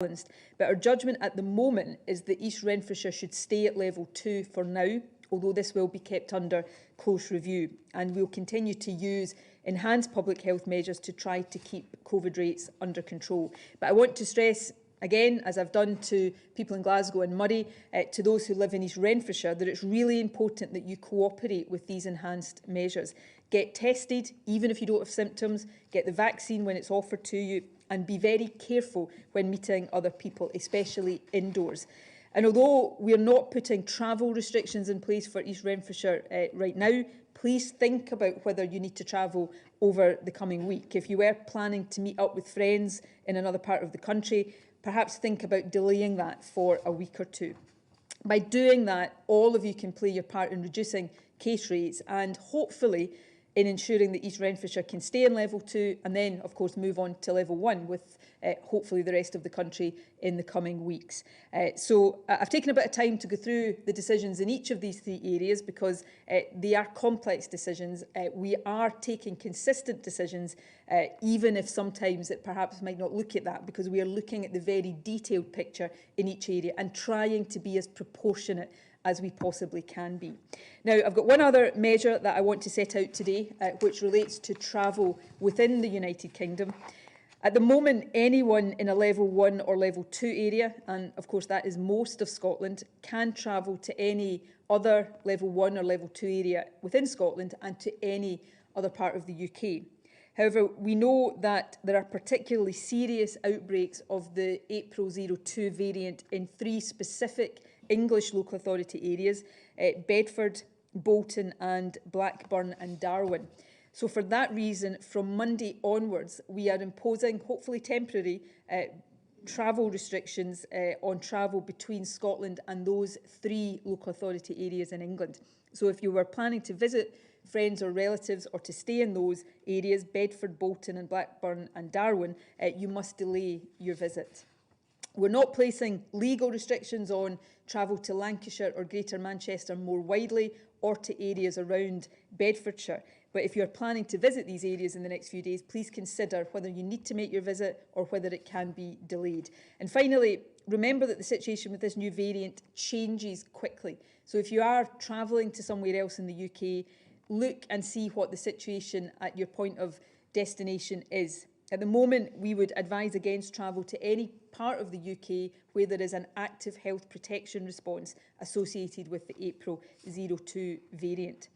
balanced. But our judgment at the moment is that East Renfrewshire should stay at level 2 for now, although this will be kept under close review. And we'll continue to use enhanced public health measures to try to keep COVID rates under control. But I want to stress again, as I've done to people in Glasgow and Murray, to those who live in East Renfrewshire, that it's really important that you cooperate with these enhanced measures. Get tested, even if you don't have symptoms, get the vaccine when it's offered to you, and be very careful when meeting other people, especially indoors. And although we are not putting travel restrictions in place for East Renfrewshire right now, please think about whether you need to travel over the coming week. If you were planning to meet up with friends in another part of the country, perhaps think about delaying that for a week or two. By doing that, all of you can play your part in reducing case rates and hopefully in ensuring that East Renfrewshire can stay in level 2 and then, of course, move on to level 1 with hopefully the rest of the country in the coming weeks. So I've taken a bit of time to go through the decisions in each of these 3 areas because they are complex decisions. We are taking consistent decisions, even if sometimes it perhaps might not look at that, because we are looking at the very detailed picture in each area and trying to be as proportionate as we possibly can be. Now, I've got one other measure that I want to set out today, which relates to travel within the United Kingdom. At the moment, anyone in a level 1 or level 2 area, and of course that is most of Scotland, can travel to any other level 1 or level 2 area within Scotland and to any other part of the UK. However, we know that there are particularly serious outbreaks of the April 02 variant in 3 specific English local authority areas, Bedford, Bolton and Blackburn and Darwen. So for that reason, from Monday onwards, we are imposing, hopefully temporary, travel restrictions on travel between Scotland and those 3 local authority areas in England. So if you were planning to visit friends or relatives or to stay in those areas, Bedford, Bolton and Blackburn and Darwen, you must delay your visit. We're not placing legal restrictions on travel to Lancashire or Greater Manchester more widely or to areas around Bedfordshire. But if you're planning to visit these areas in the next few days, please consider whether you need to make your visit or whether it can be delayed. And finally, remember that the situation with this new variant changes quickly. So if you are travelling to somewhere else in the UK, look and see what the situation at your point of destination is. At the moment, we would advise against travel to any part of the UK where there is an active health protection response associated with the April 02 variant.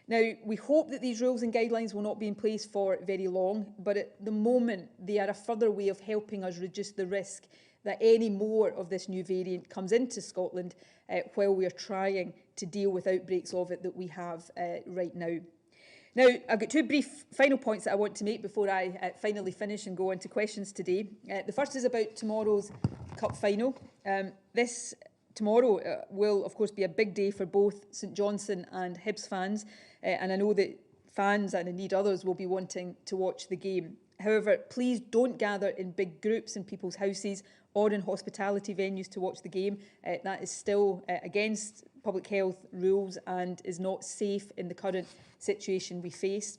Now, we hope that these rules and guidelines will not be in place for very long, but at the moment, they are a further way of helping us reduce the risk that any more of this new variant comes into Scotland while we are trying to deal with outbreaks of it that we have right now. Now, I've got 2 brief final points that I want to make before I finally finish and go on to questions today. The first is about tomorrow's Cup final. Tomorrow will, of course, be a big day for both St Johnstone and Hibs fans, and I know that fans and indeed others will be wanting to watch the game. However, please don't gather in big groups in people's houses or in hospitality venues to watch the game. That is still against public health rules and is not safe in the current situation we face.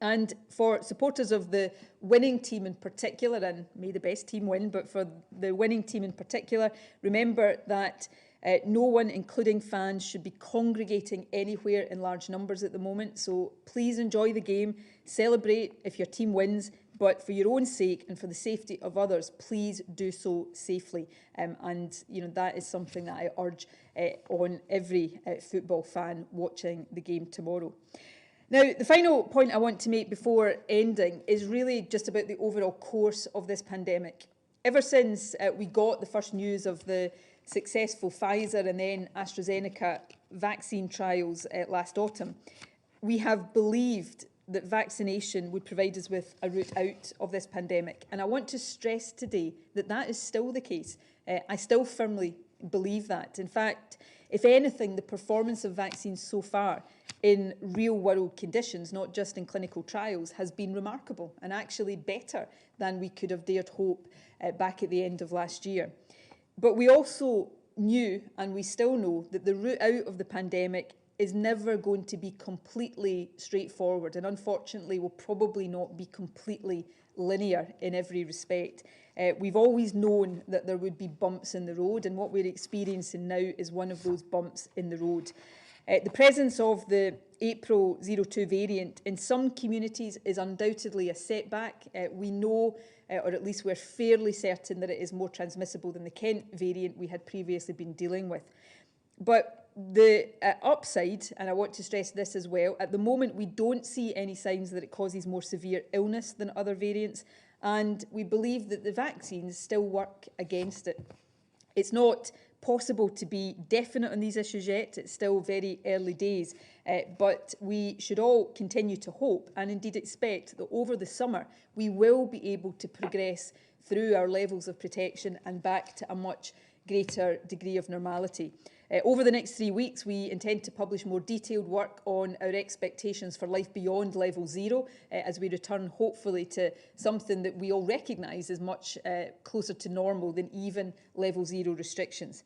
And for supporters of the winning team in particular, and may the best team win, but for the winning team in particular, remember that no one, including fans, should be congregating anywhere in large numbers at the moment. So please enjoy the game, celebrate if your team wins, but for your own sake and for the safety of others, please do so safely. And that is something that I urge on every football fan watching the game tomorrow. Now, the final point I want to make before ending is really just about the overall course of this pandemic. Ever since we got the first news of the successful Pfizer and then AstraZeneca vaccine trials last autumn, we have believed that vaccination would provide us with a route out of this pandemic. And I want to stress today that that is still the case. I still firmly believe that. In fact, if anything, the performance of vaccines so far in real-world conditions, not just in clinical trials, has been remarkable and actually better than we could have dared hope back at the end of last year. But we also knew, and we still know, that the route out of the pandemic is never going to be completely straightforward and unfortunately will probably not be completely linear in every respect. We've always known that there would be bumps in the road, and what we're experiencing now is one of those bumps in the road. The presence of the April 02 variant in some communities is undoubtedly a setback. We know, or at least we're fairly certain, that it is more transmissible than the Kent variant we had previously been dealing with. But the upside, and I want to stress this as well, at the moment we don't see any signs that it causes more severe illness than other variants, and we believe that the vaccines still work against it. It's not possible to be definite on these issues yet. It's still very early days, but we should all continue to hope and indeed expect that over the summer we will be able to progress through our levels of protection and back to a much greater degree of normality. Over the next 3 weeks, we intend to publish more detailed work on our expectations for life beyond level 0 as we return, hopefully, to something that we all recognise is much closer to normal than even level 0 restrictions.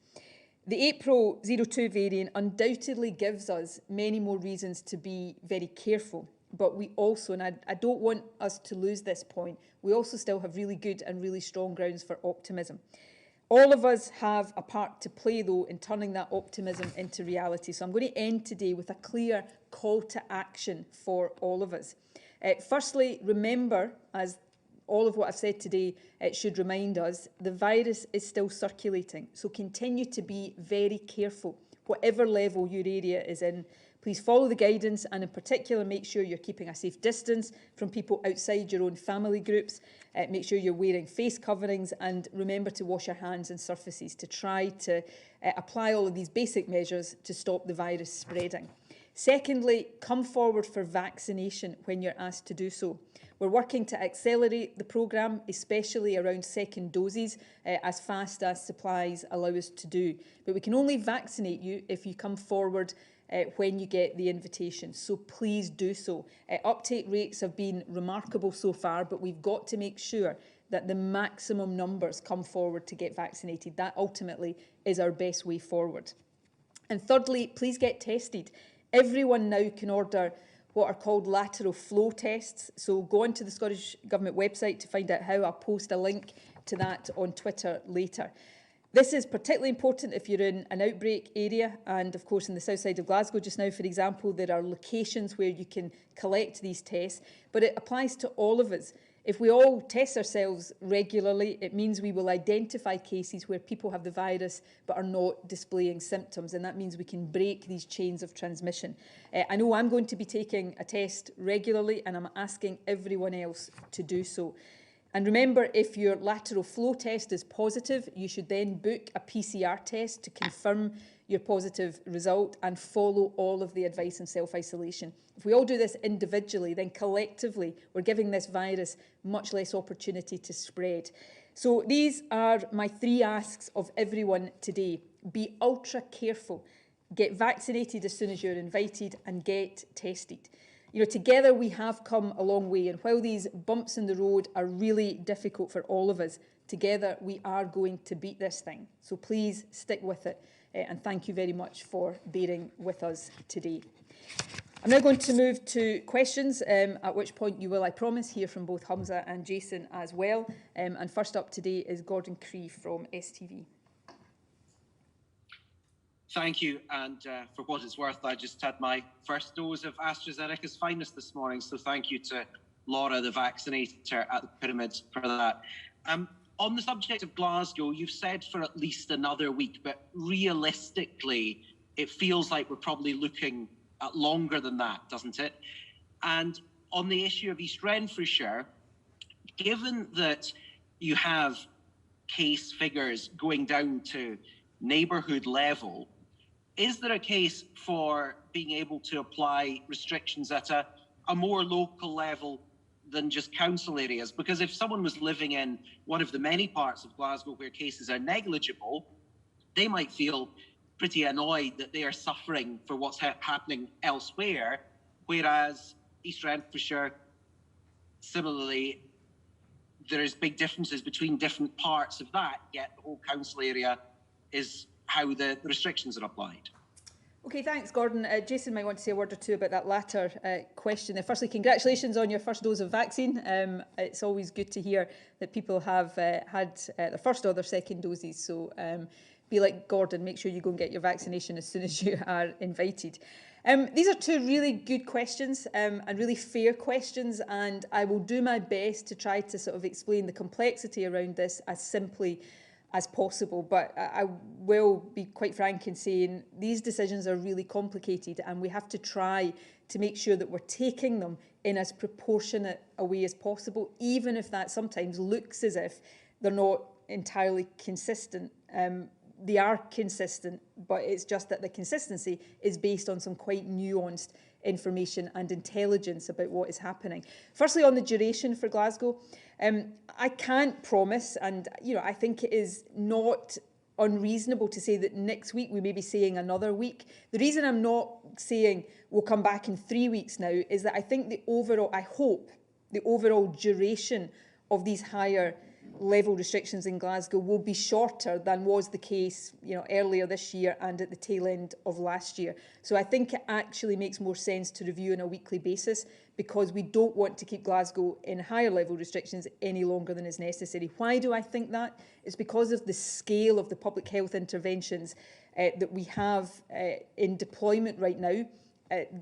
The April 02 variant undoubtedly gives us many more reasons to be very careful, but we also, and I don't want us to lose this point, we also still have really good and really strong grounds for optimism. All of us have a part to play, though, in turning that optimism into reality. So I'm going to end today with a clear call to action for all of us. Firstly, remember, as all of what I've said today should remind us, the virus is still circulating. So continue to be very careful, whatever level your area is in. Please follow the guidance and in particular make sure you're keeping a safe distance from people outside your own family groups. Make sure you're wearing face coverings and remember to wash your hands and surfaces to try to apply all of these basic measures to stop the virus spreading. Secondly, come forward for vaccination when you're asked to do so. We're working to accelerate the programme, especially around second doses, as fast as supplies allow us to do. But we can only vaccinate you if you come forward when you get the invitation. So please do so. Uptake rates have been remarkable so far, but we've got to make sure that the maximum numbers come forward to get vaccinated. That ultimately is our best way forward. And thirdly, please get tested. Everyone now can order what are called lateral flow tests. So go onto the Scottish Government website to find out how. I'll post a link to that on Twitter later. This is particularly important if you're in an outbreak area, and of course in the south side of Glasgow just now, for example, there are locations where you can collect these tests, but it applies to all of us. If we all test ourselves regularly, it means we will identify cases where people have the virus but are not displaying symptoms, and that means we can break these chains of transmission. I know I'm going to be taking a test regularly, and I'm asking everyone else to do so. And remember, if your lateral flow test is positive, you should then book a PCR test to confirm your positive result and follow all of the advice on self-isolation. If we all do this individually, then collectively we're giving this virus much less opportunity to spread. So these are my 3 asks of everyone today. Be ultra careful, get vaccinated as soon as you're invited, and get tested. You know, together we have come a long way, and while these bumps in the road are really difficult for all of us, together we are going to beat this thing. So please stick with it, and thank you very much for bearing with us today. I'm now going to move to questions, at which point you will, I promise, hear from both Humza and Jason as well. And first up today is Gordon Cree from STV. Thank you, and for what it's worth, I just had my first dose of AstraZeneca's finest this morning, so thank you to Laura, the vaccinator at the Pyramids, for that. On the subject of Glasgow, you've said for at least another week, but realistically, it feels like we're probably looking at longer than that, doesn't it? And on the issue of East Renfrewshire, given that you have case figures going down to neighbourhood level, is there a case for being able to apply restrictions at a more local level than just council areas? Because if someone was living in one of the many parts of Glasgow where cases are negligible, they might feel pretty annoyed that they are suffering for what's happening elsewhere, whereas East Renfrewshire, similarly, there's big differences between different parts of that, yet the whole council area is how the restrictions are applied. Okay, thanks, Gordon. Jason might want to say a word or two about that latter question. Firstly, congratulations on your first dose of vaccine. It's always good to hear that people have had their first or their second doses. So be like Gordon, make sure you go and get your vaccination as soon as you are invited. These are two really good questions and really fair questions, and I will do my best to try to sort of explain the complexity around this as simply as possible. But I will be quite frank in saying these decisions are really complicated, and we have to try to make sure that we're taking them in as proportionate a way as possible, even if that sometimes looks as if they're not entirely consistent. They are consistent, but it's just that the consistency is based on some quite nuanced information and intelligence about what is happening. Firstly, on the duration for Glasgow, I can't promise, and I think it is not unreasonable to say that next week we may be saying another week. The reason I'm not saying we'll come back in 3 weeks now is that I think I hope the overall duration of these higher level restrictions in Glasgow will be shorter than was the case, earlier this year and at the tail end of last year. So I think it actually makes more sense to review on a weekly basis, because we don't want to keep Glasgow in higher level restrictions any longer than is necessary. Why do I think that? It's because of the scale of the public health interventions that we have in deployment right now.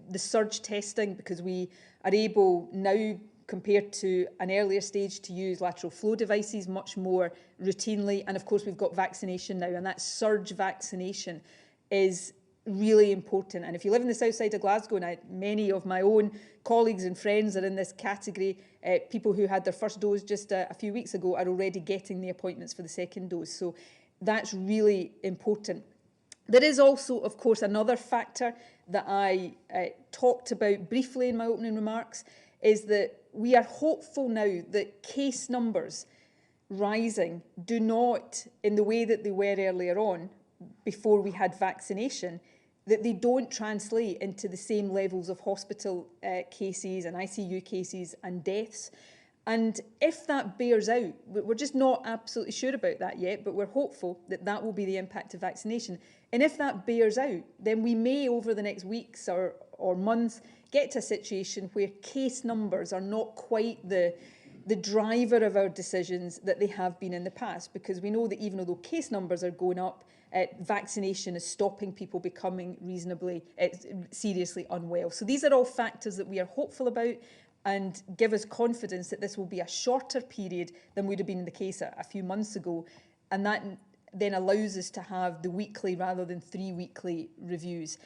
The surge testing, because we are able now, compared to an earlier stage, to use lateral flow devices much more routinely. And of course, we've got vaccination now, and that surge vaccination is really important. And if you live in the south side of Glasgow, and many of my own colleagues and friends are in this category, people who had their first dose just a few weeks ago are already getting the appointments for the second dose. So that's really important. There is also, of course, another factor that I talked about briefly in my opening remarks, is that we are hopeful now that case numbers rising do not, in the way that they were earlier on, before we had vaccination, that they don't translate into the same levels of hospital cases and ICU cases and deaths. And if that bears out, we're just not absolutely sure about that yet, but we're hopeful that that will be the impact of vaccination. And if that bears out, then we may, over the next weeks or months, get to a situation where case numbers are not quite the driver of our decisions that they have been in the past, because we know that even though case numbers are going up, vaccination is stopping people becoming reasonably, seriously unwell. So these are all factors that we are hopeful about and give us confidence that this will be a shorter period than would have been the case a few months ago. And that then allows us to have the weekly rather than 3 weekly reviews.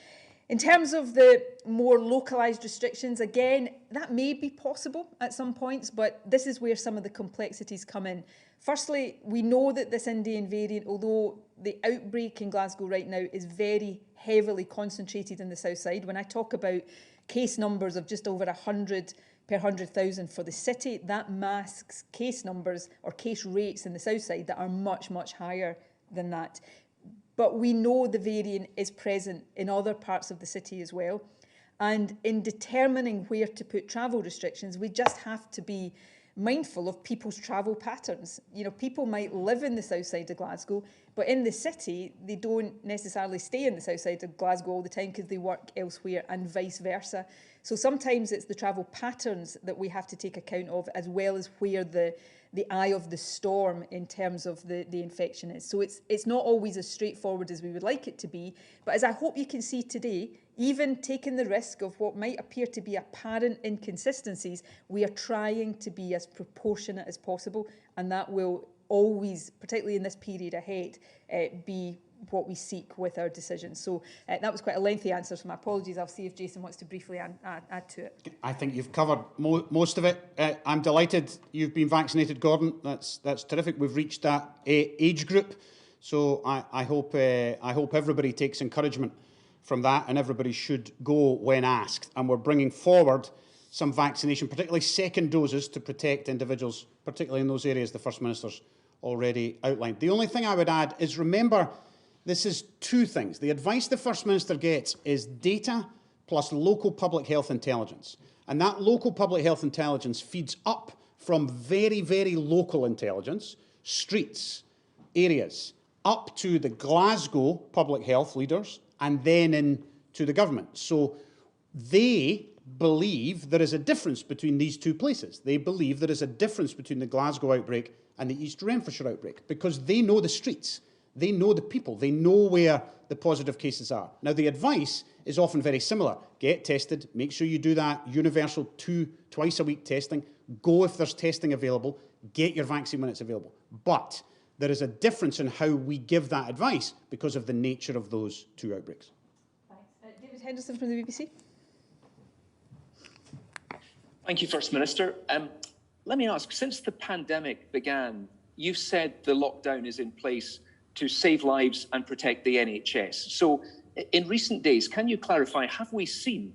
In terms of the more localised restrictions, again, that may be possible at some points, but this is where some of the complexities come in. Firstly, we know that this Indian variant, although the outbreak in Glasgow right now is very heavily concentrated in the south side, when I talk about case numbers of just over 100 per 100,000 for the city, that masks case numbers or case rates in the south side that are much, much higher than that. But we know the variant is present in other parts of the city as well. And in determining where to put travel restrictions, we just have to be mindful of people's travel patterns. People might live in the south side of Glasgow, but in the city, they don't necessarily stay in the south side of Glasgow all the time because they work elsewhere, and vice versa. So sometimes it's the travel patterns that we have to take account of, as well as where the eye of the storm in terms of the infection is. So it's not always as straightforward as we would like it to be. But as I hope you can see today, even taking the risk of what might appear to be apparent inconsistencies, we are trying to be as proportionate as possible. And that will always, particularly in this period ahead, be what we seek with our decisions. So that was quite a lengthy answer, so my apologies. I'll see if Jason wants to briefly add to it. I think you've covered most of it. I'm delighted you've been vaccinated, Gordon. That's terrific. We've reached that age group, so I hope everybody takes encouragement from that, and everybody should go when asked. And we're bringing forward some vaccination, particularly second doses, to protect individuals, particularly in those areas the First Minister's already outlined. The only thing I would add is, remember, this is two things. The advice the First Minister gets is data plus local public health intelligence. And that local public health intelligence feeds up from very, very local intelligence, streets, areas, up to the Glasgow public health leaders, and then in to the government. So they believe there is a difference between these two places. They believe there is a difference between the Glasgow outbreak and the East Renfrewshire outbreak, because they know the streets, they know the people, they know where the positive cases are. Now, the advice is often very similar. Get tested, make sure you do that universal twice a week testing, go if there's testing available, get your vaccine when it's available. But there is a difference in how we give that advice because of the nature of those two outbreaks. Thanks. David Henderson from the BBC. Thank you, First Minister. Let me ask, since the pandemic began, you've said the lockdown is in place to save lives and protect the NHS. So in recent days, can you clarify, have we seen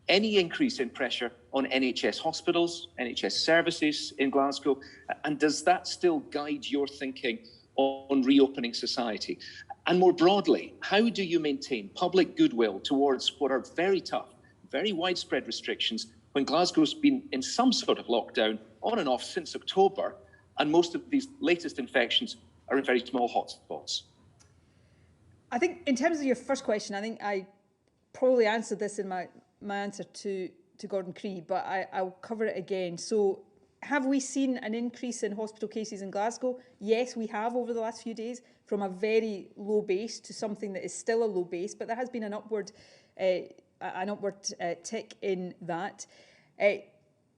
any increase in pressure on NHS hospitals, NHS services in Glasgow? And does that still guide your thinking on reopening society? And more broadly, how do you maintain public goodwill towards what are very tough, very widespread restrictions when Glasgow's been in some sort of lockdown on and off since October, and most of these latest infections are in very small hotspots? I think in terms of your first question, I think I probably answered this in my answer to Gordon Creed, but I'll cover it again. So have we seen an increase in hospital cases in Glasgow? Yes, we have over the last few days, from a very low base to something that is still a low base, but there has been an upward tick in that.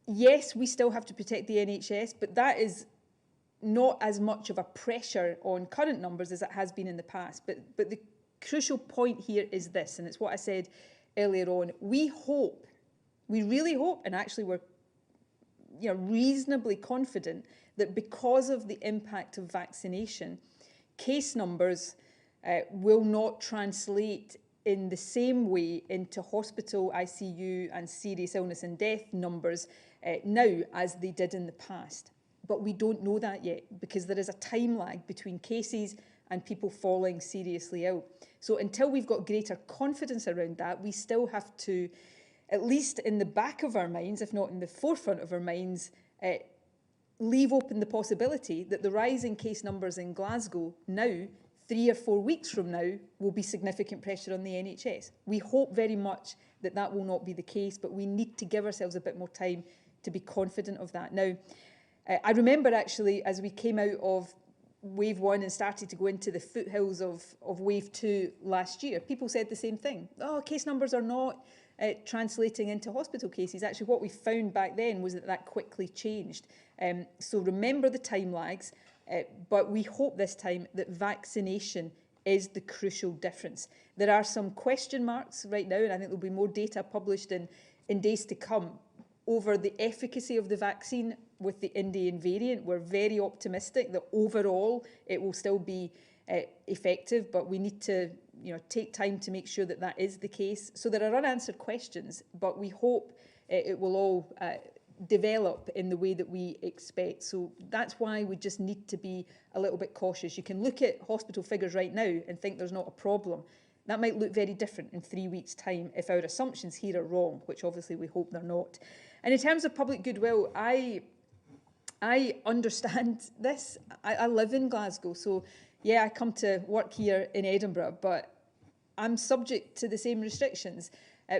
Yes, we still have to protect the NHS, but that is not as much of a pressure on current numbers as it has been in the past. But the crucial point here is this, and it's what I said earlier on. We really hope, and actually we're reasonably confident that because of the impact of vaccination, case numbers will not translate in the same way into hospital, ICU and serious illness and death numbers now as they did in the past. But we don't know that yet, because there is a time lag between cases and people falling seriously ill. So until we've got greater confidence around that, we still have to, at least in the back of our minds, if not in the forefront of our minds, leave open the possibility that the rise in case numbers in Glasgow now, 3 or 4 weeks from now, will be significant pressure on the NHS. We hope very much that that will not be the case, but we need to give ourselves a bit more time to be confident of that. Now, I remember actually as we came out of wave 1 and started to go into the foothills of wave 2 last year, people said the same thing. Oh, case numbers are not translating into hospital cases. Actually, what we found back then was that quickly changed. So remember the time lags, but we hope this time that vaccination is the crucial difference. There are some question marks right now, and I think there'll be more data published in days to come over the efficacy of the vaccine with the Indian variant. We're very optimistic that overall it will still be effective, but we need to take time to make sure that that is the case. So there are unanswered questions, but we hope it will all develop in the way that we expect. So that's why we just need to be a little bit cautious. You can look at hospital figures right now and think there's not a problem. That might look very different in 3 weeks' time if our assumptions here are wrong, which obviously we hope they're not. And in terms of public goodwill, I understand this. I live in Glasgow, so yeah, I come to work here in Edinburgh, but I'm subject to the same restrictions.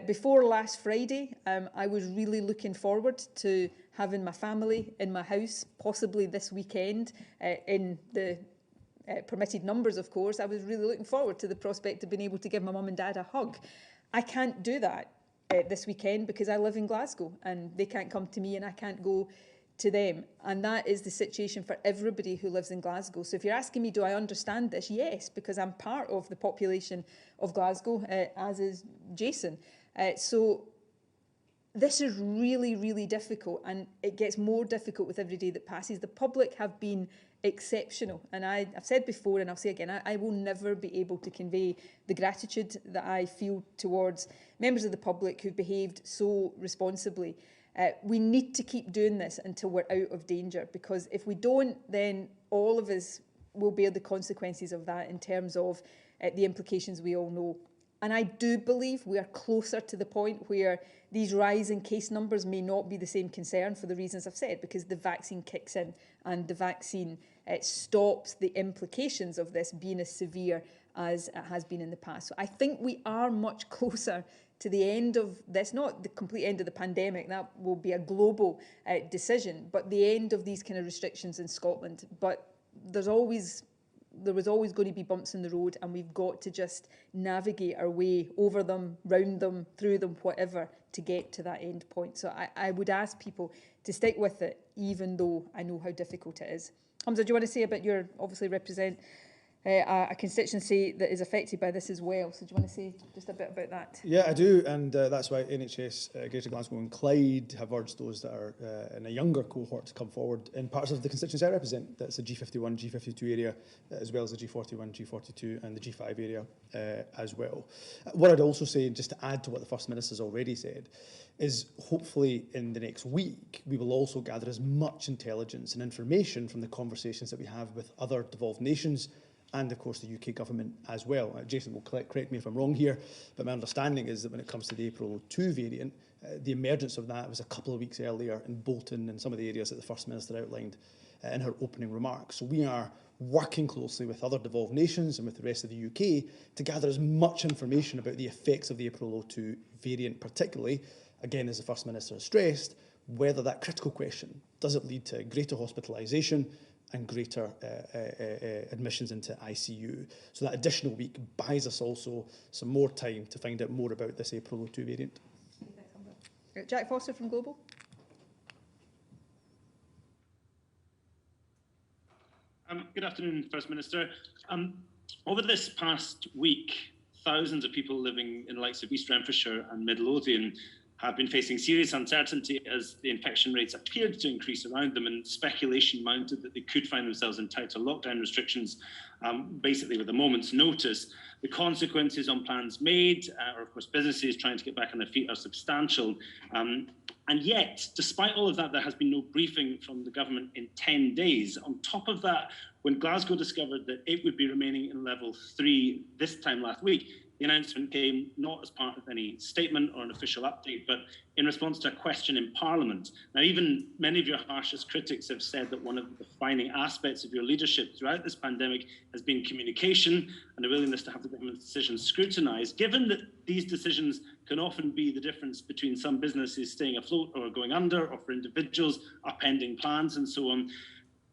Before last Friday, I was really looking forward to having my family in my house, possibly this weekend, in the permitted numbers, of course. I was really looking forward to the prospect of being able to give my mum and dad a hug. I can't do that this weekend because I live in Glasgow and they can't come to me and I can't go to them. And that is the situation for everybody who lives in Glasgow. So if you're asking me, do I understand this? Yes, because I'm part of the population of Glasgow, as is Jason. So this is really, really difficult, and it gets more difficult with every day that passes. The public have been exceptional, and I've said before and I'll say again, I will never be able to convey the gratitude that I feel towards members of the public who've behaved so responsibly. We need to keep doing this until we're out of danger, because if we don't, then all of us will bear the consequences of that in terms of the implications we all know. And I do believe we are closer to the point where these rising case numbers may not be the same concern for the reasons I've said, because the vaccine kicks in and the vaccine stops the implications of this being as severe as it has been in the past. So I think we are much closer to the end of this, not the complete end of the pandemic, that will be a global decision, but the end of these kind of restrictions in Scotland. But there was always going to be bumps in the road, and we've got to just navigate our way over them, round them, through them, whatever, to get to that end point. So I would ask people to stick with it, even though I know how difficult it is. Hamza, do you want to say about your, obviously represent a constituency that is affected by this as well? So do you want to say just a bit about that? Yeah, I do, and that's why NHS Greater Glasgow and Clyde have urged those that are in a younger cohort to come forward in parts of the constituency I represent. That's the G51, G52 area, as well as the G41, G42 and the G5 area as well. What I'd also say, just to add to what the First Minister's already said, is hopefully in the next week we will also gather as much intelligence and information from the conversations that we have with other devolved nations and, of course, the UK government as well. Jason will correct me if I'm wrong here, but my understanding is that when it comes to the April 2 variant, the emergence of that was a couple of weeks earlier in Bolton and some of the areas that the First Minister outlined in her opening remarks. So we are working closely with other devolved nations and with the rest of the UK to gather as much information about the effects of the April 2 variant, particularly, again, as the First Minister has stressed, whether that critical question, does it lead to greater hospitalisation and greater admissions into ICU. So that additional week buys us also some more time to find out more about this April 2 variant. Jack Foster from Global. Good afternoon, First Minister. Over this past week, thousands of people living in the likes of East Renfrewshire and Mid Lothian have been facing serious uncertainty as the infection rates appeared to increase around them, and speculation mounted that they could find themselves in tighter lockdown restrictions, basically with a moment's notice. The consequences on plans made, or of course businesses trying to get back on their feet, are substantial. And yet, despite all of that, there has been no briefing from the government in 10 days. On top of that, when Glasgow discovered that it would be remaining in level 3 this time last week, the announcement came not as part of any statement or an official update, but in response to a question in Parliament. Now, even many of your harshest critics have said that one of the defining aspects of your leadership throughout this pandemic has been communication and a willingness to have the government's decisions scrutinised. Given that these decisions can often be the difference between some businesses staying afloat or going under, or for individuals upending plans and so on,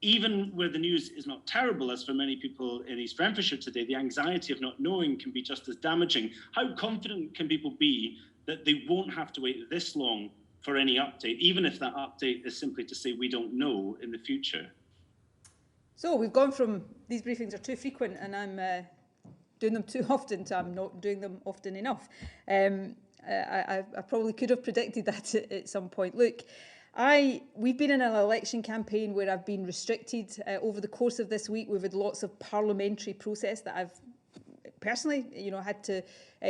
even where the news is not terrible, as for many people in East Renfrewshire today, the anxiety of not knowing can be just as damaging. How confident can people be that they won't have to wait this long for any update, even if that update is simply to say we don't know in the future? So we've gone from these briefings are too frequent and I'm doing them too often to I'm not doing them often enough. I probably could have predicted that at some point. Look, we've been in an election campaign where I've been restricted over the course of this week. We've had lots of parliamentary process that I've personally, had to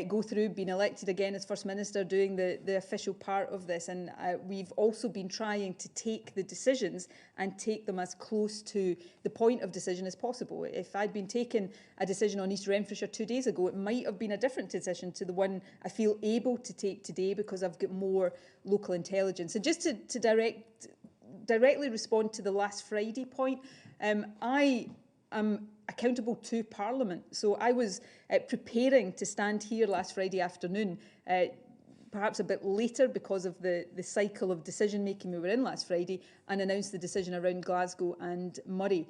go through, being elected again as First Minister, doing the official part of this. And we've also been trying to take the decisions and take them as close to the point of decision as possible. If I'd been taking a decision on East Renfrewshire 2 days ago, it might have been a different decision to the one I feel able to take today because I've got more local intelligence. And just to directly respond to the last Friday point, I am accountable to Parliament. So I was preparing to stand here last Friday afternoon, perhaps a bit later because of the cycle of decision making we were in last Friday, and announced the decision around Glasgow and Murray.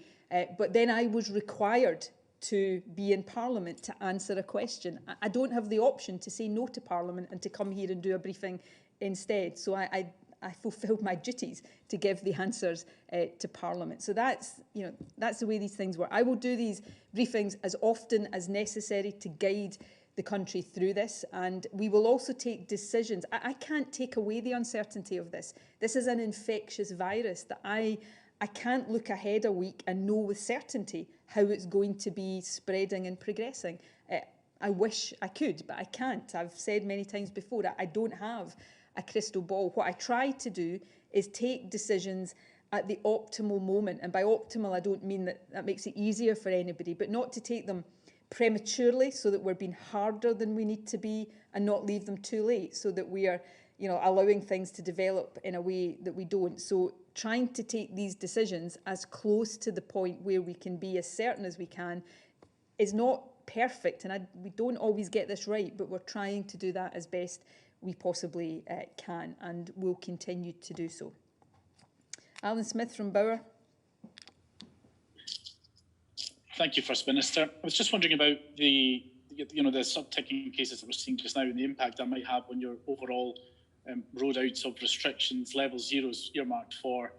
But then I was required to be in Parliament to answer a question. I don't have the option to say no to Parliament and to come here and do a briefing instead. So I fulfilled my duties to give the answers to Parliament. So that's the way these things work. I will do these briefings as often as necessary to guide the country through this, and we will also take decisions. I can't take away the uncertainty of this. This is an infectious virus that I can't look ahead a week and know with certainty how it's going to be spreading and progressing. I wish I could, but I can't. I've said many times before that I don't have a crystal ball. What I try to do is take decisions at the optimal moment. And by optimal, I don't mean that makes it easier for anybody, but not to take them prematurely, so that we're being harder than we need to be, and not leave them too late, so that we are, you know, allowing things to develop in a way that we don't. So trying to take these decisions as close to the point where we can be as certain as we can is not perfect, and we don't always get this right, but we're trying to do that as best we possibly can, and will continue to do so. Alan Smith from Bauer. Thank you, First Minister. I was just wondering about the sub-ticking cases that we're seeing just now and the impact that might have on your overall road out of restrictions. Level 0's earmarked for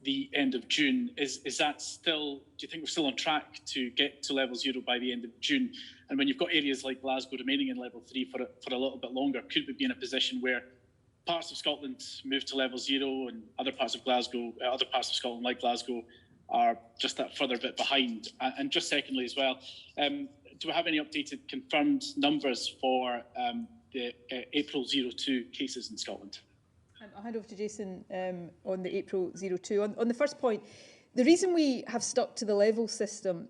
the end of June. Is that still, do you think we're still on track to get to level 0 by the end of June? And when you've got areas like Glasgow remaining in level 3 for a little bit longer, could we be in a position where parts of Scotland move to level 0 and other parts of Scotland like Glasgow are just that further bit behind? And just secondly as well, do we have any updated confirmed numbers for the April 02 cases in Scotland? I'll hand over to Jason on the April 02. On the first point, the reason we have stuck to the level system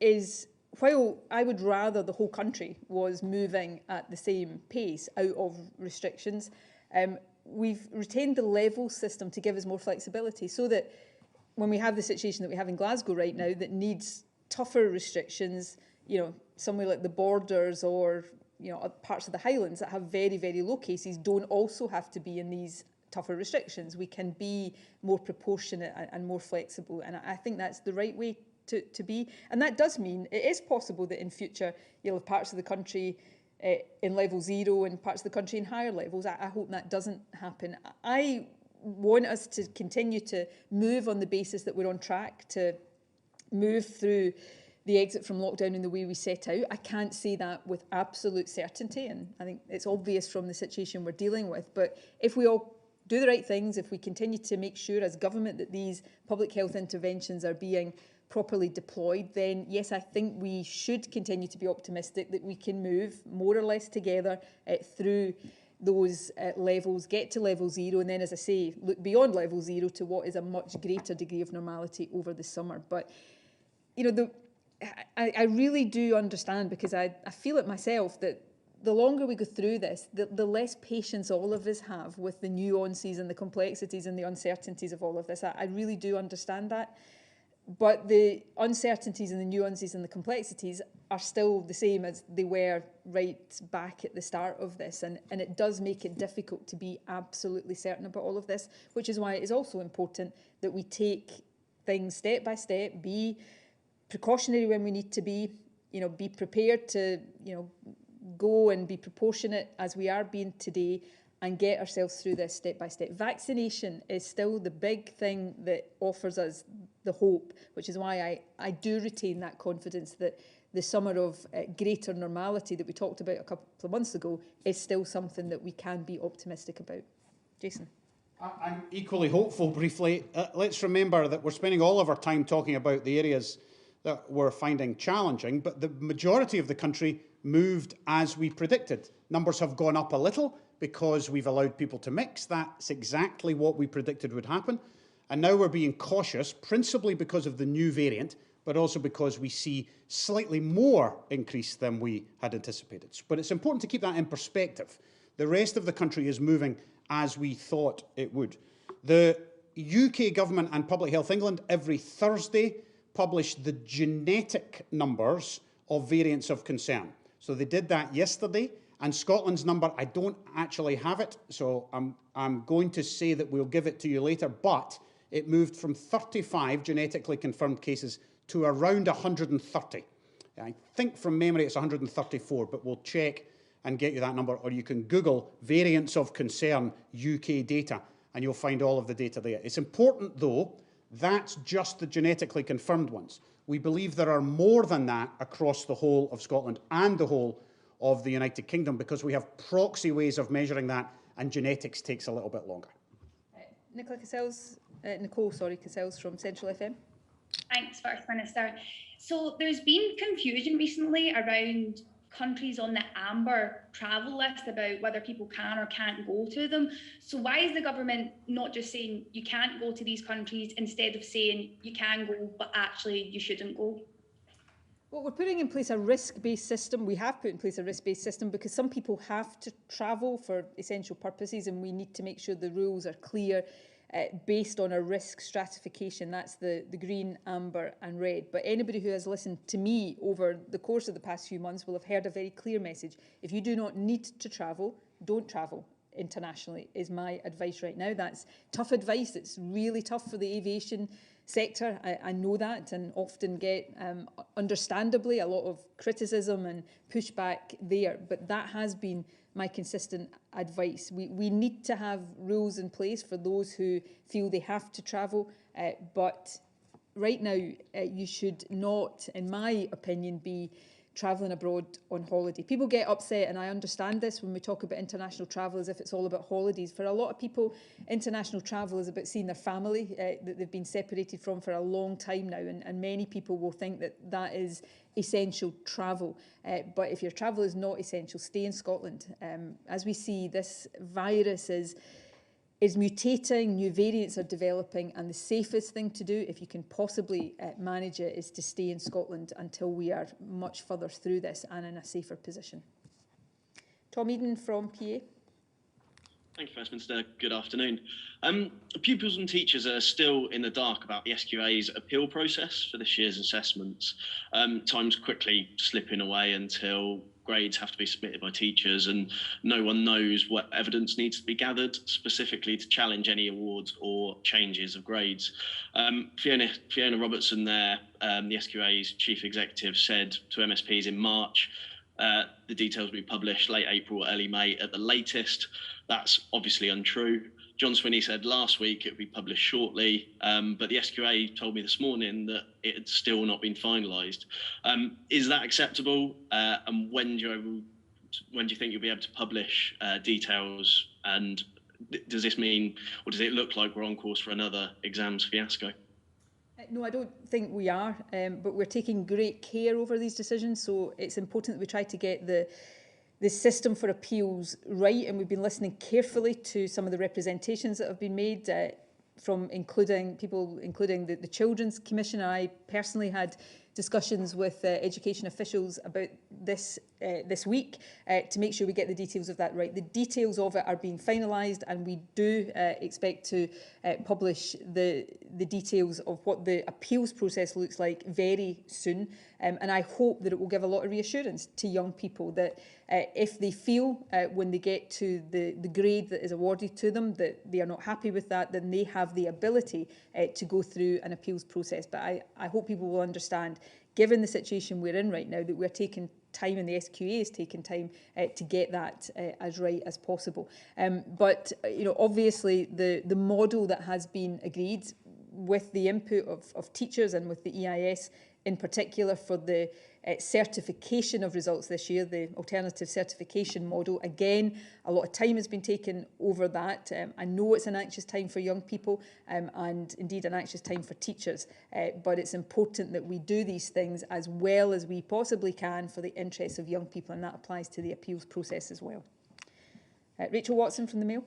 is, while I would rather the whole country was moving at the same pace out of restrictions, we've retained the level system to give us more flexibility, so that when we have the situation that we have in Glasgow right now that needs tougher restrictions, you know, somewhere like the Borders or, you know, parts of the Highlands that have very, very low cases don't also have to be in these tougher restrictions. We can be more proportionate and more flexible, and I think that's the right way to be. And that does mean it is possible that in future you'll have parts of the country in level 0 and parts of the country in higher levels. I hope that doesn't happen. I want us to continue to move on the basis that we're on track to move through the exit from lockdown in the way we set out. I can't say that with absolute certainty, and I think it's obvious from the situation we're dealing with. But if we all do the right things, if we continue to make sure as government that these public health interventions are being properly deployed, then yes, I think we should continue to be optimistic that we can move more or less together through those levels, get to level 0, and then, as I say, look beyond level 0 to what is a much greater degree of normality over the summer. But, you know, I really do understand, because I feel it myself, that the longer we go through this, the less patience all of us have with the nuances and the complexities and the uncertainties of all of this. I really do understand that. But the uncertainties and the nuances and the complexities are still the same as they were right back at the start of this. And it does make it difficult to be absolutely certain about all of this, which is why it is also important that we take things step by step, be precautionary when we need to be, you know, be prepared to, you know, go and be proportionate as we are being today, and get ourselves through this step by step. Vaccination is still the big thing that offers us the hope, which is why I do retain that confidence that the summer of greater normality that we talked about a couple of months ago is still something that we can be optimistic about. Jason. I'm equally hopeful, briefly. Let's remember that we're spending all of our time talking about the areas that we're finding challenging, but the majority of the country moved as we predicted. Numbers have gone up a little because we've allowed people to mix. That's exactly what we predicted would happen. And now we're being cautious, principally because of the new variant, but also because we see slightly more increase than we had anticipated. But it's important to keep that in perspective. The rest of the country is moving as we thought it would. The UK government and Public Health England every Thursday publish the genetic numbers of variants of concern. So they did that yesterday. And Scotland's number, I don't actually have it, so I'm going to say that we'll give it to you later, but it moved from 35 genetically confirmed cases to around 130. I think from memory it's 134, but we'll check and get you that number, or you can Google variants of concern UK data, and you'll find all of the data there. It's important, though, that's just the genetically confirmed ones. We believe there are more than that across the whole of Scotland and the whole of the United Kingdom, because we have proxy ways of measuring that, and genetics takes a little bit longer. Nicole Cassels from Central FM. Thanks, First Minister. So there's been confusion recently around countries on the amber travel list about whether people can or can't go to them. So why is the government not just saying you can't go to these countries instead of saying you can go, but actually you shouldn't go? Well, we're putting in place a risk-based system. We have put in place a risk-based system because some people have to travel for essential purposes, and we need to make sure the rules are clear based on a risk stratification. That's the green, amber and red. But anybody who has listened to me over the course of the past few months will have heard a very clear message. If you do not need to travel, don't travel internationally, is my advice right now. That's tough advice. It's really tough for the aviation sector. I know that, and often get, understandably, a lot of criticism and pushback there. But that has been my consistent advice. We need to have rules in place for those who feel they have to travel. But right now, you should not, in my opinion, be travelling abroad on holiday. People get upset, and I understand this when we talk about international travel as if it's all about holidays. For a lot of people, international travel is about seeing their family that they've been separated from for a long time now, and many people will think that that is essential travel. But if your travel is not essential, stay in Scotland. As we see, this virus is mutating, new variants are developing, and the safest thing to do, if you can possibly manage it, is to stay in Scotland until we are much further through this and in a safer position. Tom Eden from PA. Thank you, First Minister. Good afternoon. Pupils and teachers are still in the dark about the SQA's appeal process for this year's assessments. Time's quickly slipping away until grades have to be submitted by teachers, and no one knows what evidence needs to be gathered specifically to challenge any awards or changes of grades. Fiona Robertson there, the SQA's chief executive, said to MSPs in March the details will be published late April, early May at the latest. That's obviously untrue. John Swinney said last week it would be published shortly, but the SQA told me this morning that it had still not been finalised. Is that acceptable? And when do you think you'll be able to publish details? And does this mean, or does it look like we're on course for another exams fiasco? No, I don't think we are, but we're taking great care over these decisions. So it's important that we try to get the system for appeals right, and we've been listening carefully to some of the representations that have been made from including the Children's Commission. I personally had discussions with education officials about this week to make sure we get the details of that right. The details of it are being finalised, and we do expect to publish the details of what the appeals process looks like very soon. And I hope that it will give a lot of reassurance to young people that if they feel when they get to the grade that is awarded to them that they are not happy with that, then they have the ability to go through an appeals process. But I hope people will understand, given the situation we're in right now, that we're taking time, and the SQA is taking time to get that as right as possible. But obviously the model that has been agreed with the input of teachers and with the EIS in particular for the certification of results this year, the alternative certification model. Again, a lot of time has been taken over that. I know it's an anxious time for young people and indeed an anxious time for teachers, but it's important that we do these things as well as we possibly can for the interests of young people, and that applies to the appeals process as well. Rachel Watson from the Mail.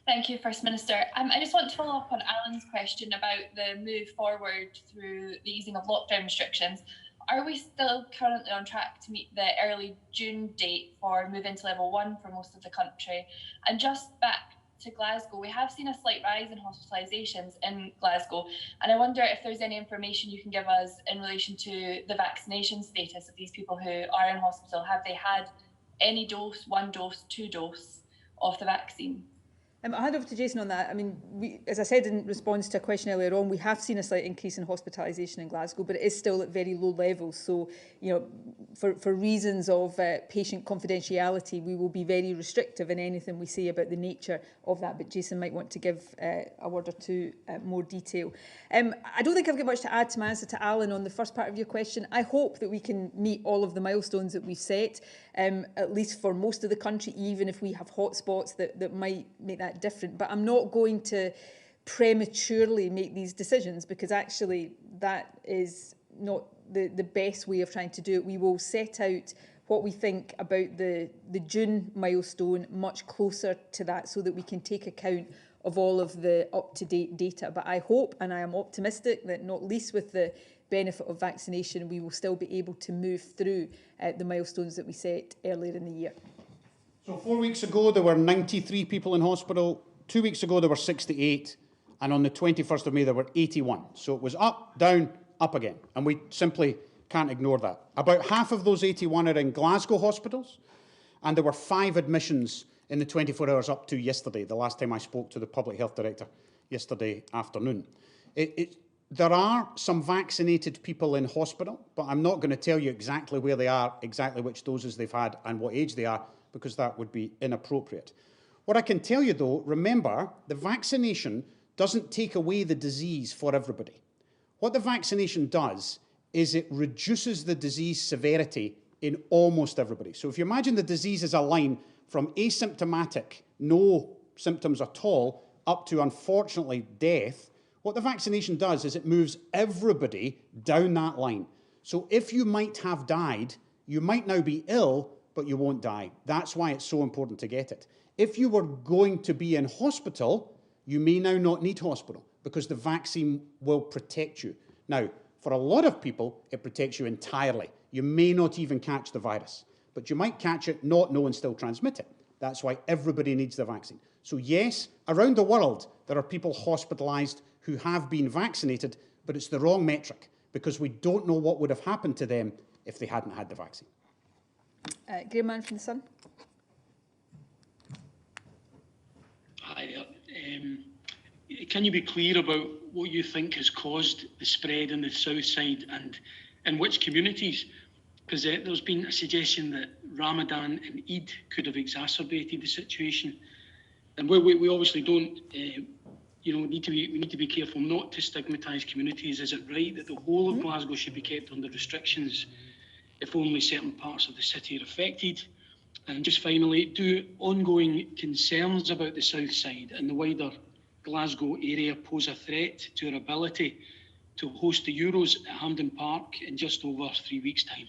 Thank you, First Minister. I just want to follow up on Alan's question about the move forward through the easing of lockdown restrictions. Are we still currently on track to meet the early June date for move into level 1 for most of the country? And just back to Glasgow, we have seen a slight rise in hospitalisations in Glasgow, and I wonder if there's any information you can give us in relation to the vaccination status of these people who are in hospital. Have they had any dose, 1 dose, 2 dose of the vaccine? I'll hand over to Jason on that. I mean, as I said in response to a question earlier on, we have seen a slight increase in hospitalisation in Glasgow, but it is still at very low levels. So, for reasons of patient confidentiality, we will be very restrictive in anything we say about the nature of that. But Jason might want to give a word or two more detail. I don't think I've got much to add to my answer to Alan on the first part of your question. I hope that we can meet all of the milestones that we've set, at least for most of the country, even if we have hotspots that might make that different. But I'm not going to prematurely make these decisions, because actually that is not the best way of trying to do it. We will set out what we think about the June milestone much closer to that, so that we can take account of all of the up-to-date data. But I hope, and I am optimistic, that not least with the benefit of vaccination, we will still be able to move through the milestones that we set earlier in the year. So 4 weeks ago, there were 93 people in hospital. 2 weeks ago, there were 68. And on the 21st of May, there were 81. So it was up, down, up again. And we simply can't ignore that. About half of those 81 are in Glasgow hospitals. And there were 5 admissions in the 24 hours up to yesterday, the last time I spoke to the Public Health Director yesterday afternoon. There are some vaccinated people in hospital, but I'm not going to tell you exactly where they are, exactly which doses they've had and what age they are, because that would be inappropriate. What I can tell you, though, remember, the vaccination doesn't take away the disease for everybody. What the vaccination does is it reduces the disease severity in almost everybody. So if you imagine the disease as a line from asymptomatic, no symptoms at all, up to, unfortunately, death, what the vaccination does is it moves everybody down that line. So if you might have died, you might now be ill, but you won't die. That's why it's so important to get it. If you were going to be in hospital, you may now not need hospital because the vaccine will protect you. Now, for a lot of people, it protects you entirely. You may not even catch the virus, but you might catch it, not know, and still transmit it. That's why everybody needs the vaccine. So yes, around the world, there are people hospitalised who have been vaccinated, but it's the wrong metric because we don't know what would have happened to them if they hadn't had the vaccine. Graham Mann from The Sun. Hi there. Can you be clear about what you think has caused the spread in the south side and in which communities? Because there's been a suggestion that Ramadan and Eid could have exacerbated the situation, and we obviously don't. We need to be careful not to stigmatise communities. Is it right that the whole of Glasgow should be kept under restrictions if only certain parts of the city are affected? And just finally, do ongoing concerns about the south side and the wider Glasgow area pose a threat to our ability to host the Euros at Hampden Park in just over 3 weeks' time?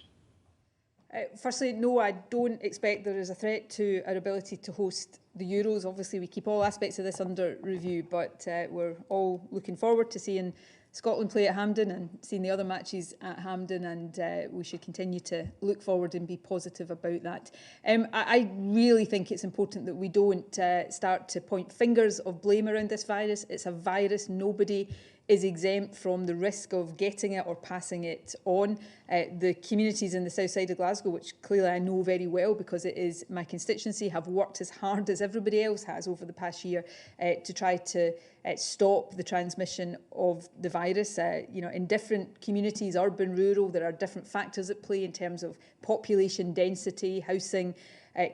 Firstly, no, I don't expect there is a threat to our ability to host the Euros. Obviously, we keep all aspects of this under review, but we're all looking forward to seeing Scotland play at Hampden and seeing the other matches at Hampden, and we should continue to look forward and be positive about that. I really think it's important that we don't start to point fingers of blame around this virus. It's a virus. Nobody is exempt from the risk of getting it or passing it on. The communities in the south side of Glasgow, which clearly I know very well because it is my constituency, have worked as hard as everybody else has over the past year to try to stop the transmission of the virus. In different communities, urban, rural, there are different factors at play in terms of population density, housing,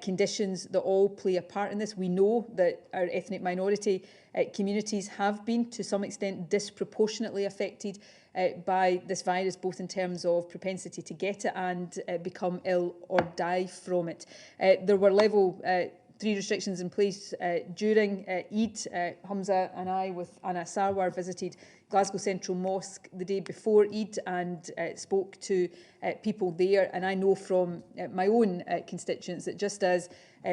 conditions that all play a part in this. We know that our ethnic minority communities have been, to some extent, disproportionately affected by this virus, both in terms of propensity to get it and become ill or die from it. There were level 3 restrictions in place during Eid. Hamza and I, with Anna Sarwar, visited Glasgow Central Mosque the day before Eid and spoke to people there. And I know from my own constituents that just as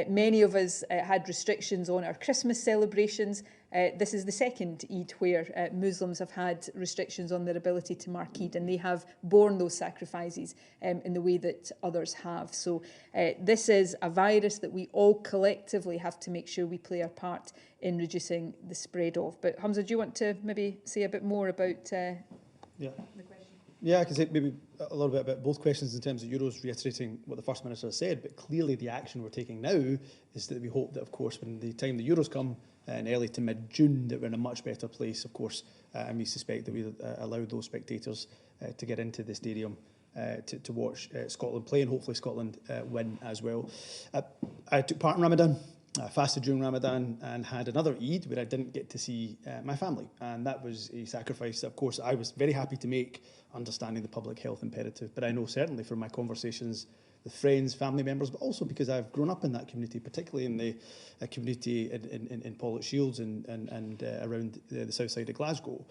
many of us had restrictions on our Christmas celebrations, this is the second Eid where Muslims have had restrictions on their ability to mark Eid, and they have borne those sacrifices in the way that others have. So this is a virus that we all collectively have to make sure we play our part in reducing the spread of. But Hamza, do you want to maybe say a bit more about the question? Yeah, I can say maybe a little bit about both questions in terms of Euros, reiterating what the First Minister has said, but clearly the action we're taking now is that we hope that, of course, when the time the Euros come in early to mid-June, that we're in a much better place, of course, and we suspect that we allow those spectators to get into the stadium to watch Scotland play, and hopefully Scotland win as well. I took part in Ramadan. I fasted during Ramadan and had another Eid where I didn't get to see my family, and that was a sacrifice, of course, I was very happy to make, understanding the public health imperative. But I know certainly from my conversations with friends, family members, but also because I've grown up in that community, particularly in the community in Pollokshields and around the south side of Glasgow,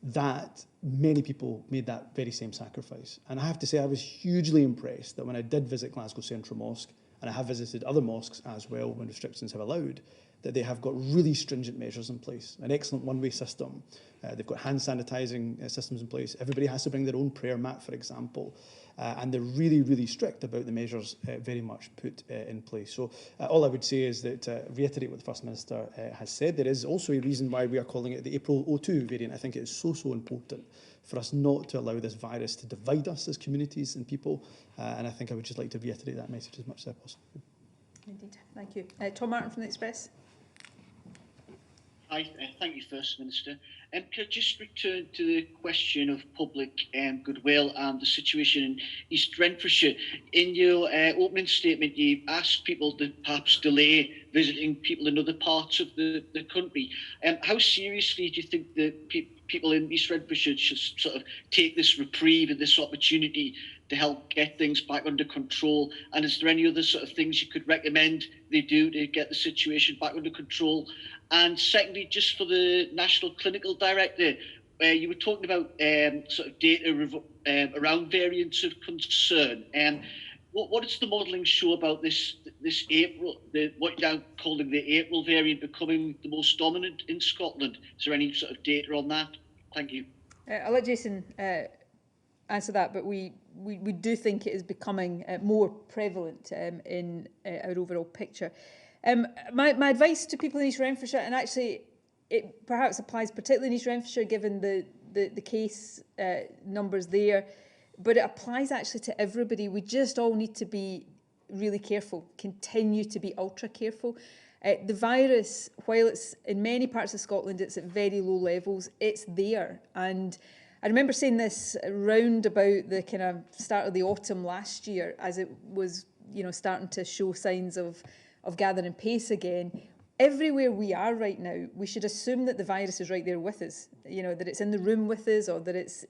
that many people made that very same sacrifice. And I have to say I was hugely impressed that when I did visit Glasgow Central Mosque, and I have visited other mosques as well when restrictions have allowed, that they have got really stringent measures in place, an excellent one-way system. They've got hand sanitising systems in place. Everybody has to bring their own prayer mat, for example. And they're really, really strict about the measures very much put in place. So all I would say is that, reiterate what the First Minister has said, there is also a reason why we are calling it the April 02 variant. I think it is so important for us not to allow this virus to divide us as communities and people. And I think I would just like to reiterate that message as much as possible. Indeed. Thank you. Tom Martin from the Express. Hi, thank you, First Minister. Could I just return to the question of public goodwill and the situation in East Renfrewshire? In your opening statement, you asked people to perhaps delay visiting people in other parts of the country. How seriously do you think the people in East Renfrewshire should sort of take this reprieve and this opportunity to help get things back under control? And is there any other sort of things you could recommend they do to get the situation back under control? And secondly, just for the National Clinical Director, you were talking about sort of data around variants of concern. What does the modelling show about this April, what you're now calling the April variant becoming the most dominant in Scotland? Is there any sort of data on that? Thank you. I'll let Jason answer that, but we do think it is becoming more prevalent in our overall picture. My advice to people in East Renfrewshire, and actually it perhaps applies particularly in East Renfrewshire given the case numbers there, but it applies actually to everybody. We just all need to be really careful, continue to be ultra careful. The virus, while it's in many parts of Scotland, it's at very low levels, it's there. And I remember saying this round about the kind of start of the autumn last year, as it was, starting to show signs of gathering pace again. Everywhere we are right now, we should assume that the virus is right there with us, that it's in the room with us, or that it's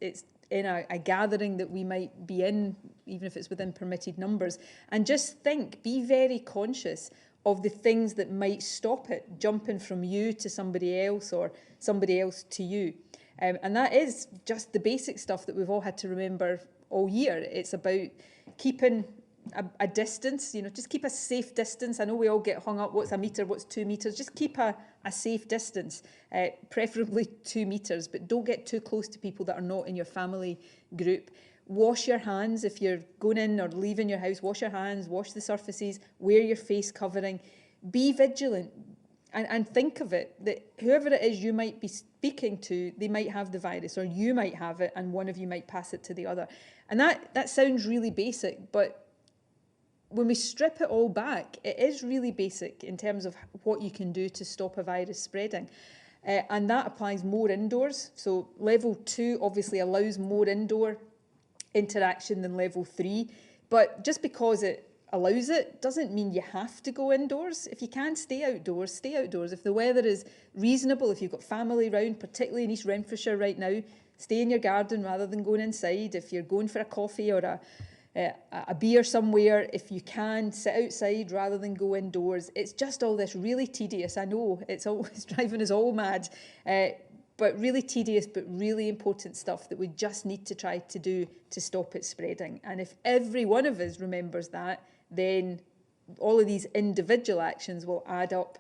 in a gathering that we might be in, even if it's within permitted numbers. And just be very conscious of the things that might stop it jumping from you to somebody else or somebody else to you. And that is just the basic stuff that we've all had to remember all year. It's about keeping a distance, just keep a safe distance. I know we all get hung up, what's a metre, what's 2 metres? Just keep a safe distance, preferably 2 metres, but don't get too close to people that are not in your family group. Wash your hands if you're going in or leaving your house. Wash your hands, wash the surfaces, wear your face covering. Be vigilant and think of it, that whoever it is you might be speaking to, they might have the virus, or you might have it and one of you might pass it to the other. And that sounds really basic, but when we strip it all back, it is really basic in terms of what you can do to stop a virus spreading. And that applies more indoors. So level 2 obviously allows more indoor interaction than level 3. But just because it allows it doesn't mean you have to go indoors. If you can stay outdoors, stay outdoors. If the weather is reasonable, if you've got family around, particularly in East Renfrewshire right now, stay in your garden rather than going inside. If you're going for a coffee or a beer somewhere, if you can, sit outside rather than go indoors. It's just all this really tedious. I know it's always driving us all mad, but really tedious, but really important stuff that we just need to try to do to stop it spreading. And if every one of us remembers that, then all of these individual actions will add up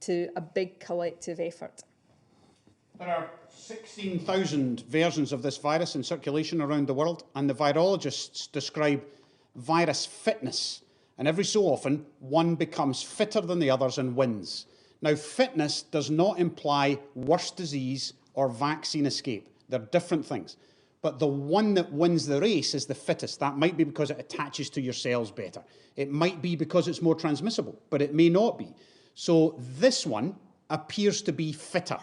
to a big collective effort. There are 16,000 versions of this virus in circulation around the world, and the virologists describe virus fitness. And every so often, one becomes fitter than the others and wins. Now, fitness does not imply worse disease or vaccine escape. They're different things. But the one that wins the race is the fittest. That might be because it attaches to your cells better. It might be because it's more transmissible, but it may not be. So this one appears to be fitter.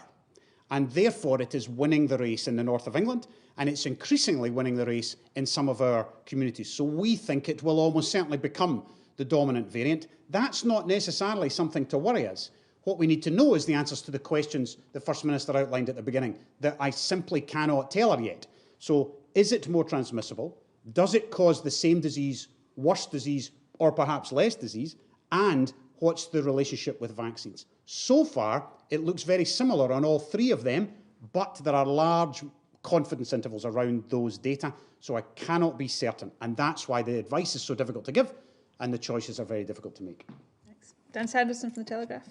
And therefore, it is winning the race in the north of England, and it's increasingly winning the race in some of our communities. So we think it will almost certainly become the dominant variant. That's not necessarily something to worry us. What we need to know is the answers to the questions the First Minister outlined at the beginning that I simply cannot tell her yet. So is it more transmissible? Does it cause the same disease, worse disease, or perhaps less disease? And what's the relationship with vaccines? So far, it looks very similar on all three of them, but there are large confidence intervals around those data, so I cannot be certain. And that's why the advice is so difficult to give and the choices are very difficult to make. Thanks. Dan Sanderson from The Telegraph.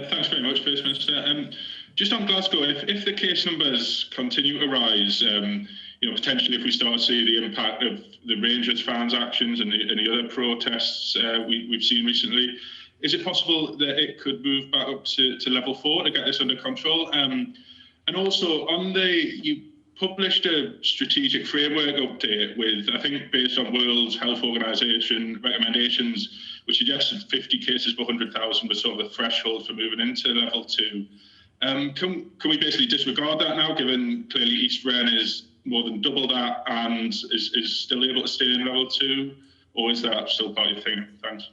Thanks very much, First Minister. Just on Glasgow, if the case numbers continue to rise, potentially if we start to see the impact of the Rangers fans' actions and the other protests we've seen recently, is it possible that it could move back up to level 4 to get this under control? And also, you published a strategic framework update with, I think, based on World Health Organization recommendations, which suggested 50 cases per 100,000 was sort of the threshold for moving into level 2. Can we basically disregard that now, given clearly East Wren is more than double that and is still able to stay in level 2, or is that still part of your thing? Thanks.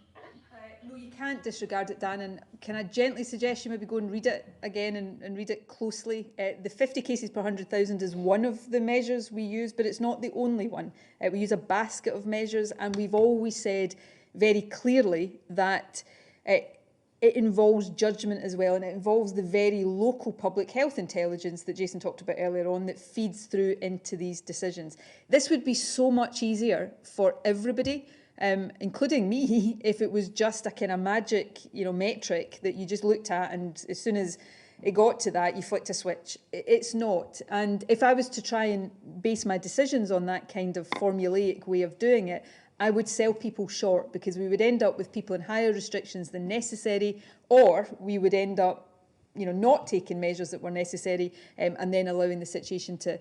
No, you can't disregard it, Dan, and can I gently suggest you maybe go and read it again and read it closely? The 50 cases per 100,000 is one of the measures we use, but it's not the only one. We use a basket of measures, and we've always said very clearly that it involves judgment as well, and it involves the very local public health intelligence that Jason talked about earlier on that feeds through into these decisions. This would be so much easier for everybody, including me, if it was just a kind of magic, metric that you just looked at, and as soon as it got to that, you flicked a switch. It's not. And if I was to try and base my decisions on that kind of formulaic way of doing it, I would sell people short, because we would end up with people in higher restrictions than necessary, or we would end up, not taking measures that were necessary, and then allowing the situation to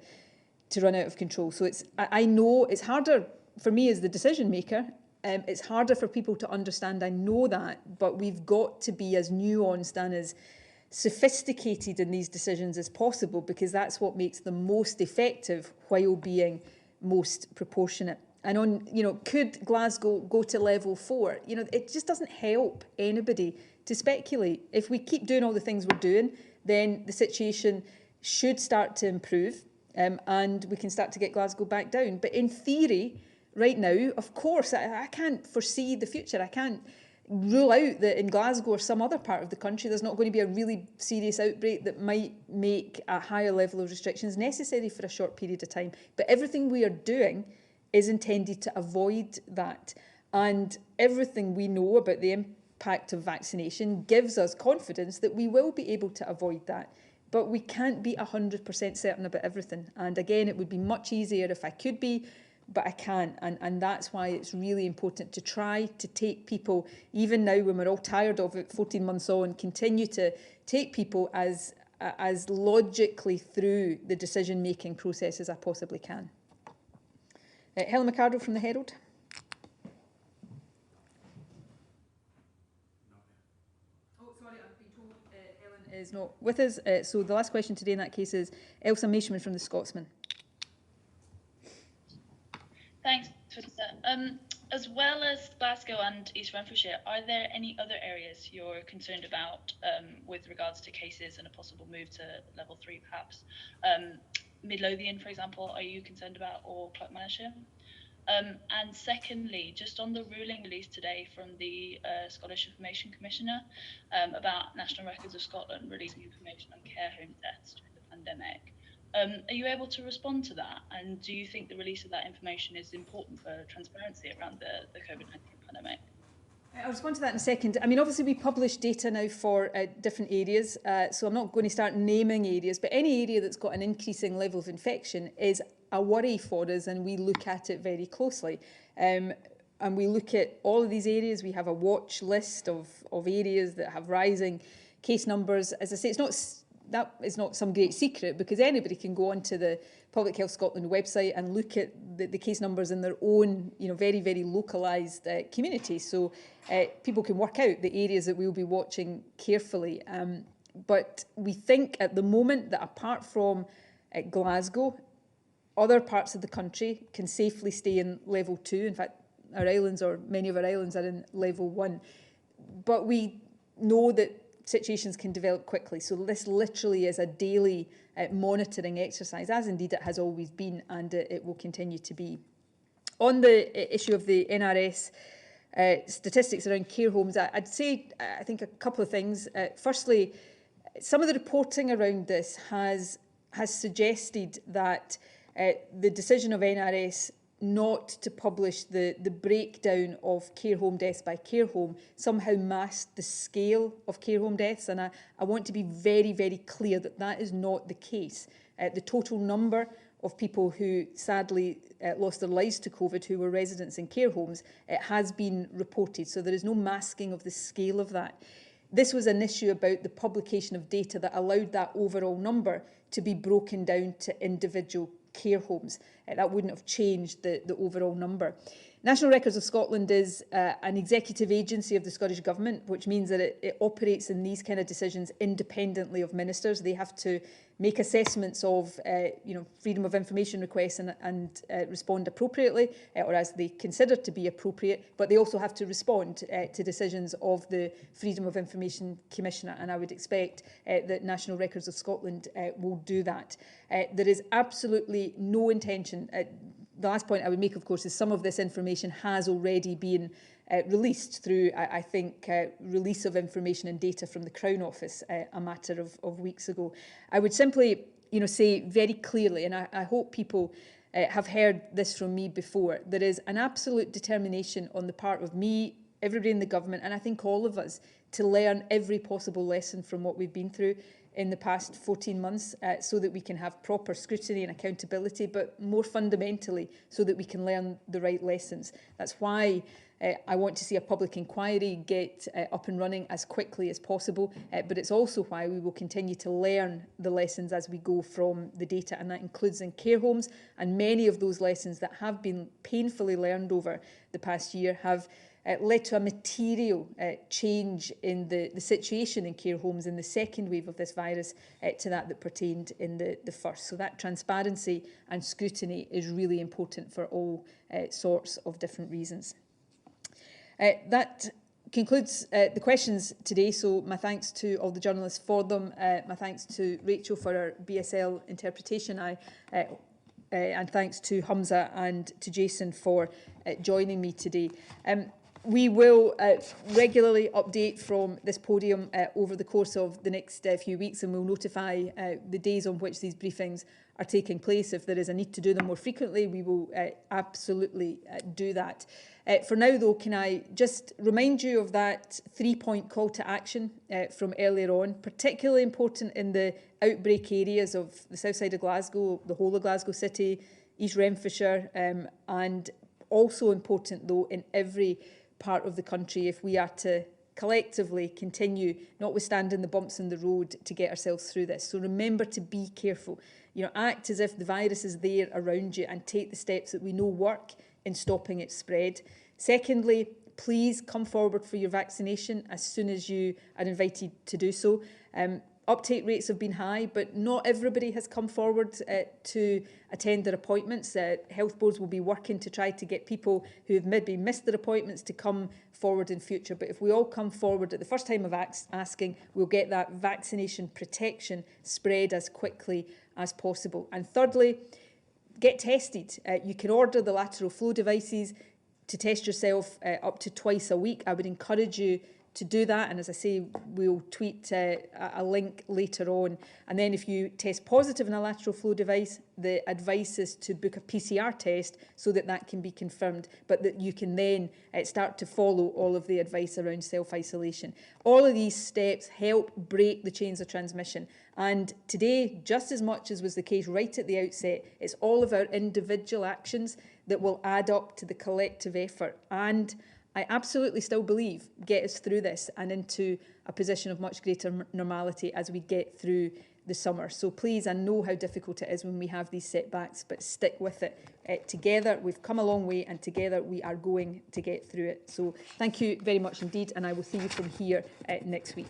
run out of control. So I know it's harder for me as the decision maker. It's harder for people to understand. I know that, but we've got to be as nuanced and as sophisticated in these decisions as possible, because that's what makes them most effective while being most proportionate. And on, could Glasgow go to level 4? It just doesn't help anybody to speculate. If we keep doing all the things we're doing, then the situation should start to improve, and we can start to get Glasgow back down. But in theory, right now, of course, I can't foresee the future. I can't rule out that in Glasgow or some other part of the country, there's not going to be a really serious outbreak that might make a higher level of restrictions necessary for a short period of time. But everything we are doing is intended to avoid that. And everything we know about the impact of vaccination gives us confidence that we will be able to avoid that. But we can't be 100% certain about everything. And again, it would be much easier if I could be, but I can't. And that's why it's really important to try to take people, even now when we're all tired of it, 14 months on, continue to take people as logically through the decision-making process as I possibly can. Helen McArdle from the Herald. Oh, sorry, I've been told Helen is not with us. So the last question today in that case is Elsa Maishman from the Scotsman. Thanks, Twitter. As well as Glasgow and East Renfrewshire, are there any other areas you're concerned about with regards to cases and a possible move to level 3 perhaps? Midlothian, for example, are you concerned about, or Clackmannanshire? And secondly, just on the ruling released today from the Scottish Information Commissioner about National Records of Scotland releasing information on care home deaths during the pandemic, are you able to respond to that? And do you think the release of that information is important for transparency around the COVID-19 pandemic? I'll respond to that in a second. I mean, obviously we publish data now for different areas, so I'm not going to start naming areas, but any area that's got an increasing level of infection is a worry for us, and we look at it very closely. And we look at all of these areas. We have a watch list of areas that have rising case numbers. As I say, that is not some great secret, because anybody can go onto the Public Health Scotland website and look at the case numbers in their own, very, very localised community. So people can work out the areas that we'll be watching carefully. But we think at the moment that apart from Glasgow, other parts of the country can safely stay in level 2. In fact, our islands, or many of our islands, are in level 1. But we know that situations can develop quickly. So this literally is a daily monitoring exercise, as indeed it has always been, and it will continue to be. On the issue of the NRS statistics around care homes, I'd say, I think, a couple of things. Firstly, some of the reporting around this has suggested that the decision of NRS not to publish the breakdown of care home deaths by care home somehow masked the scale of care home deaths. And I want to be very, very clear that that is not the case. The total number of people who sadly lost their lives to COVID, who were residents in care homes, has been reported. So there is no masking of the scale of that. This was an issue about the publication of data that allowed that overall number to be broken down to individual care homes. That wouldn't have changed the overall number. National Records of Scotland is an executive agency of the Scottish Government, which means that it operates in these kind of decisions independently of ministers. They have to make assessments of freedom of information requests and respond appropriately, or as they consider to be appropriate, but they also have to respond to decisions of the Freedom of Information Commissioner, and I would expect that National Records of Scotland will do that. There is absolutely no intention. The last point I would make, of course, is some of this information has already been released through, I think, release of information and data from the Crown Office a matter of weeks ago. I would simply, say very clearly, and I hope people have heard this from me before, there is an absolute determination on the part of me, everybody in the government, and I think all of us, to learn every possible lesson from what we've been through in the past 14 months so that we can have proper scrutiny and accountability, but more fundamentally so that we can learn the right lessons. That's why I want to see a public inquiry get up and running as quickly as possible, but it's also why we will continue to learn the lessons as we go from the data, and that includes in care homes, and many of those lessons that have been painfully learned over the past year have led to a material change in the situation in care homes in the second wave of this virus to that pertained in the first. So that transparency and scrutiny is really important for all sorts of different reasons. That concludes the questions today, so my thanks to all the journalists for them, my thanks to Rachel for her BSL interpretation, and thanks to Humza and to Jason for joining me today. We will regularly update from this podium over the course of the next few weeks, and we'll notify the days on which these briefings are taking place. If there is a need to do them more frequently, we will absolutely do that. For now, though, can I just remind you of that 3-point call to action from earlier on, particularly important in the outbreak areas of the south side of Glasgow, the whole of Glasgow City, East Renfrewshire, and also important, though, in every part of the country if we are to collectively continue, notwithstanding the bumps in the road, to get ourselves through this. So remember to be careful. Act as if the virus is there around you and take the steps that we know work in stopping its spread. Secondly, please come forward for your vaccination as soon as you are invited to do so. Uptake rates have been high, but not everybody has come forward to attend their appointments. Health boards will be working to try to get people who have maybe missed their appointments to come forward in future. But if we all come forward at the first time of asking, we'll get that vaccination protection spread as quickly as possible. And thirdly, get tested. You can order the lateral flow devices to test yourself up to twice a week. I would encourage you to do that, and as I say, we'll tweet a link later on. And then if you test positive in a lateral flow device, the advice is to book a PCR test so that that can be confirmed, but that you can then start to follow all of the advice around self-isolation. All of these steps help break the chains of transmission. And today, just as much as was the case right at the outset, it's all of our individual actions that will add up to the collective effort. And I absolutely still believe get us through this and into a position of much greater normality as we get through the summer. So please, I know how difficult it is when we have these setbacks, but stick with it. Together, we've come a long way, and together we are going to get through it. So thank you very much indeed, and I will see you from here next week.